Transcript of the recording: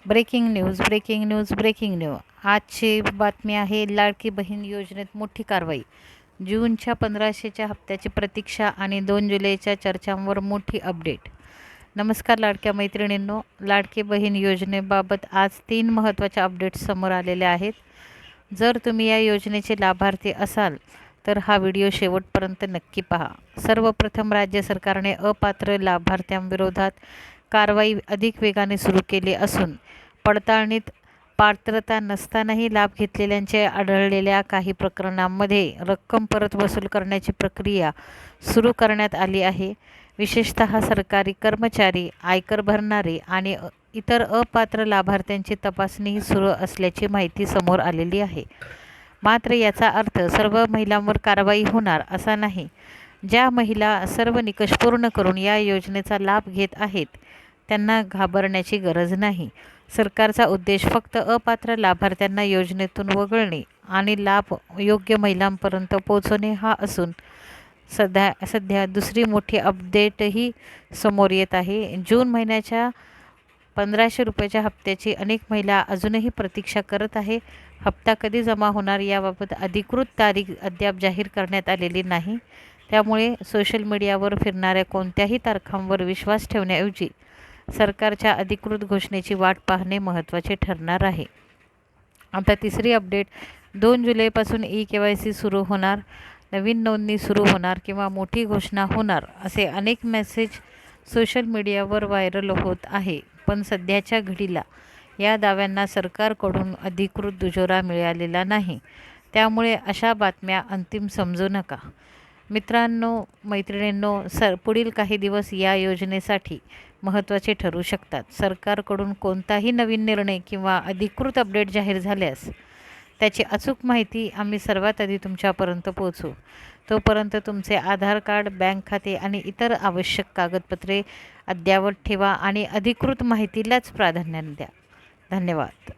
Breaking news breaking news breaking news आजची बातमी आहे. लाडकी बहीण योजनेत मोठी कारवाई. जूनच्या 1500च्या हप्त्याची प्रतीक्षा आणि 2 जुलैच्या चर्चांवर मोठी अपडेट. नमस्कार लाडक्या मैत्रिणींनो, लाडकी बहीण योजनेबाबत आज 3 महत्त्वाचे अपडेट्स समोर आलेले आहेत. जर तुम्ही या योजनेचे लाभार्थी असाल तर हा व्हिडिओ शेवटपर्यंत नक्की पहा. सर्वप्रथम राज्य सरकारने अपात्र लाभार्थ्यांविरोधात कारवाई अधिक वेगाने सुरू केली असून पडताळणीत पात्रता नसतानाही लाभ घेतलेल्यांचे आढळलेल्या काही प्रकरणांमध्ये रक्कम परत वसूल करण्याची प्रक्रिया सुरू करण्यात आली आहे. विशेषतः सरकारी कर्मचारी, आयकर भरणारे आणि इतर अपात्र लाभार्थ्यांची तपासणीही सुरू असल्याची माहिती समोर आलेली आहे. मात्र याचा अर्थ सर्व महिलांवर कारवाई होणार असा नाही. ज्या महिला सर्व निकष पूर्ण करून या योजनेचा लाभ घेत आहेत त्यांना घाबरण्याची गरज नाही. सरकारचा उद्देश फक्त अपात्र लाभार्थ्यांना योजनेतून वगळणे आणि लाभ योग्य महिलांपर्यंत पोहोचवणे हा असून सध्या दुसरी मोठी अपडेटही समोर येत आहे. जून महिन्याच्या 1500 रुपयाच्या हप्त्याची अनेक महिला अजूनही प्रतीक्षा करत आहे. हप्ता कधी जमा होणार याबाबत अधिकृत तारीख अद्याप जाहीर करण्यात आलेली नाही. त्यामुळे सोशल मीडियावर फिरणाऱ्या कोणत्याही तारखांवर विश्वास ठेवण्याऐवजी सरकारच्या अधिकृत घोषणेची वाट पाहणे महत्त्वाचे ठरणार आहे. आता तिसरी अपडेट. 2 जुलैपासून eKYC सुरू होणार, नवीन नोंदणी सुरू होणार किंवा मोठी घोषणा होणार असे अनेक मेसेज सोशल मीडियावर व्हायरल होत आहे. पण सध्याच्या घडीला या दाव्यांना सरकारकडून अधिकृत दुजोरा मिळालेला नाही. त्यामुळे अशा बातम्या अंतिम समजू नका. मित्रांनो, मैत्रिणींनो, पुढील काही दिवस या योजनेसाठी महत्त्वाचे ठरू शकतात. सरकारकडून कोणताही नवीन निर्णय किंवा अधिकृत अपडेट जाहीर झाल्यास त्याची अचूक माहिती आम्ही सर्वात आधी तुमच्यापर्यंत पोहोचवू. तोपर्यंत तुमचे आधार कार्ड, बँक खाते आणि इतर आवश्यक कागदपत्रे अद्ययावत ठेवा आणि अधिकृत माहितीलाच प्राधान्य द्या. धन्यवाद.